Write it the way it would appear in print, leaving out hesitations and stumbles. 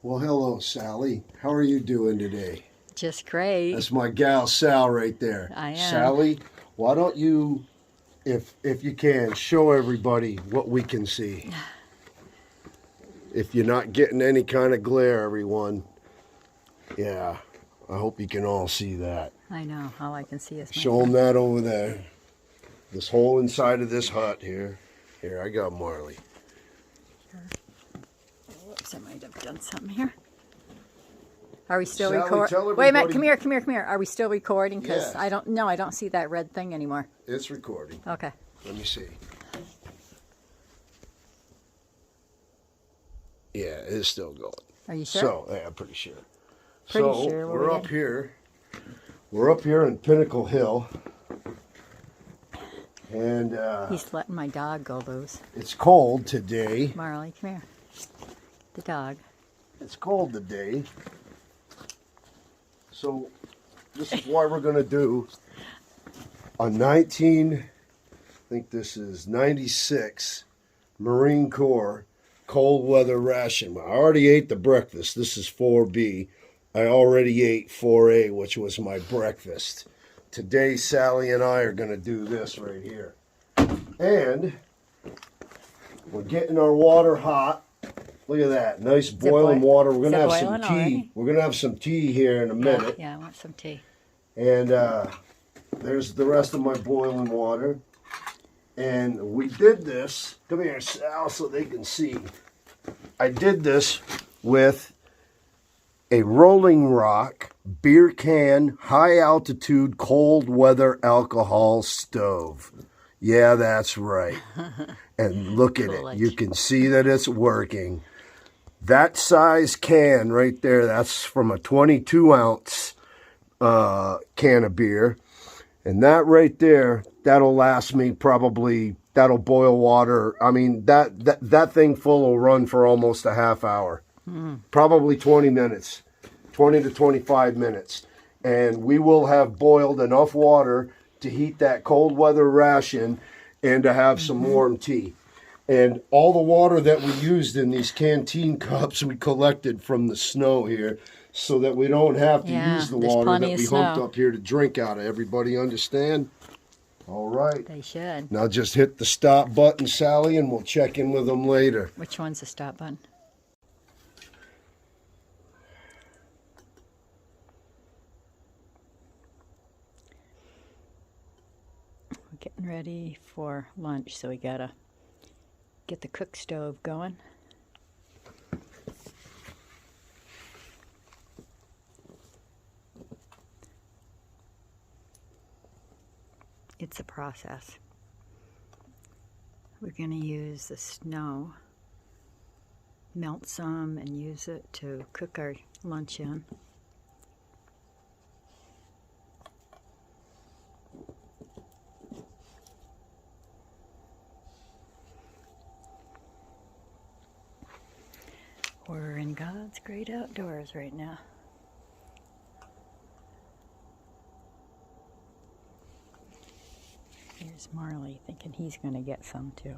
Well, hello, Sally. How are you doing today? Just great. That's my gal, Sal, right there. I am. Sally, why don't you, if you can, show everybody what we can see. If you're not getting any kind of glare, everyone. Yeah, I hope you can all see that. I know. All I can see is my Show them that over there. This whole inside of this hut here. Here, I got Marley. Whoops, I might have done something here. Are we still Sally, recording? Wait a minute, come here. Are we still recording? Because Yes. I don't see that red thing anymore. It's recording. Okay. Let me see. Yeah, it is still going. Are you sure? So, yeah, I'm pretty sure. Pretty sure. We're up here. We're up here in Pinnacle Hill. And He's letting my dog go loose. it's cold today. Marley, come here. The dog. It's cold today. So this is why we're going to do a 96 Marine Corps cold weather ration. I already ate the breakfast. This is 4B. I already ate 4A, which was my breakfast. Today, Sally and I are going to do this right here. And we're getting our water hot. Look at that. Nice boiling water. We're going to have some tea. Already? We're going to have some tea here in a minute. Yeah, I want some tea. And there's the rest of my boiling water. And we did this. Come here, Sal, so they can see. I did this with a Rolling Rock beer can high altitude cold weather alcohol stove. Yeah, that's right. And look at it. You can see that it's working. That size can right there, that's from a 22 ounce can of beer. And that right there, that'll last me probably, that'll boil water. I mean, that thing full will run for almost a half hour. Probably 20 minutes, 20 to 25 minutes. And we will have boiled enough water to heat that cold weather ration and to have some warm tea. And all the water that we used in these canteen cups, we collected from the snow here so that we don't have to use the water that we humped up here to drink out of. Everybody understand? All right. They should. Now just hit the stop button, Sally, and we'll check in with them later. Which one's the stop button? We're getting ready for lunch, so we gotta get the cook stove going. It's a process. We're going to use the snow, melt some, and use it to cook our lunch in. We're in God's great outdoors right now. Here's Marley thinking he's going to get some too.